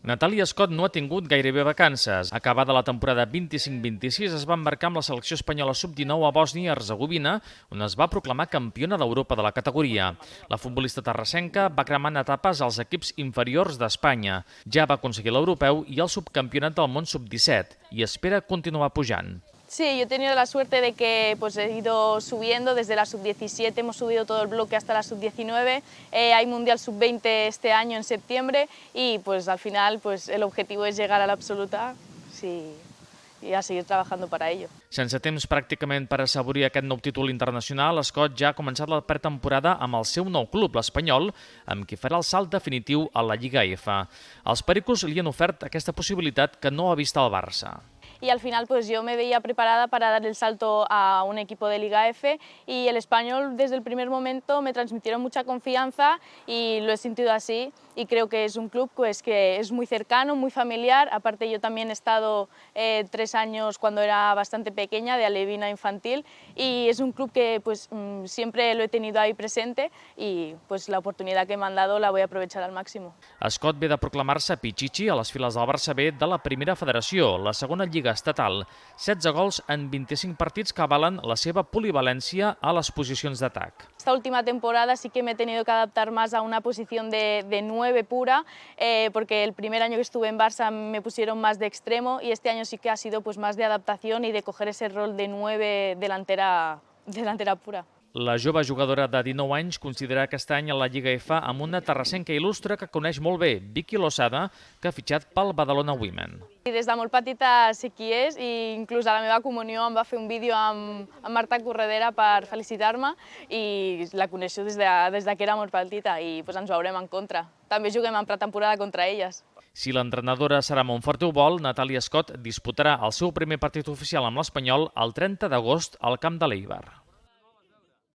Natàlia Scott no ha tingut gairebé vacances. Acabada la temporada 25-26 es va embarcar amb la selecció espanyola sub-19 a Bòsnia i Herzegovina, on es va proclamar campiona d'Europa de la categoria. La futbolista terrassenca va cremant etapes als equips inferiors d'Espanya. Ja va aconseguir l'europeu i el subcampionat del món sub-17 i espera continuar pujant. Sí, yo he tenido la suerte de que he ido subiendo desde la sub-17, hemos subido todo el bloque hasta la sub-19, hay Mundial sub-20 este año en septiembre y al final el objetivo es llegar a la absoluta y a seguir trabajando para ello. Sense temps pràcticament per assaborir aquest nou títol internacional, Scott ja ha començat la pretemporada amb el seu nou club, l'Espanyol, amb qui farà el salt definitiu a la Lliga F. Els pericos li han ofert aquesta possibilitat que no ha vist el Barça. Y al final yo me veía preparada para dar el salto a un equipo de Liga F y el Español desde el primer momento me transmitieron mucha confianza y lo he sentido así y creo que es un club que es muy cercano, muy familiar. Aparte yo también he estado 3 años cuando era bastante pequeña de alevina infantil y es un club que siempre lo he tenido ahí presente y la oportunidad que me han dado la voy a aprovechar al máximo. Scott ve de proclamar-se Pichichi a les files del Barça B de la primera federació, la segona lliga estatal. 16 gols en 25 partits que avalen la seva polivalència a les posicions d'atac. Esta última temporada sí que me he tenido que adaptar más a una posición de 9 pura, porque el primer año que estuve en Barça me pusieron más de extremo y este año sí que ha sido más de adaptación y de coger ese rol de 9 delantera pura. La jove jugadora de 19 anys considera aquest any a la Lliga F amb una terrassenca il·lustre que coneix molt bé, Vicky Losada, que ha fitxat pel Badalona Women. Des de molt petita sé qui és i inclús a la meva comunió em va fer un vídeo amb Marta Corredera per felicitar-me i la coneixo des que era molt petita i ens veurem en contra. També juguem en pretemporada contra elles. Si l'entrenadora serà Monforte ho vol, Natàlia Scott disputarà el seu primer partit oficial amb l'Espanyol el 30 d'agost al camp de l'Eibar.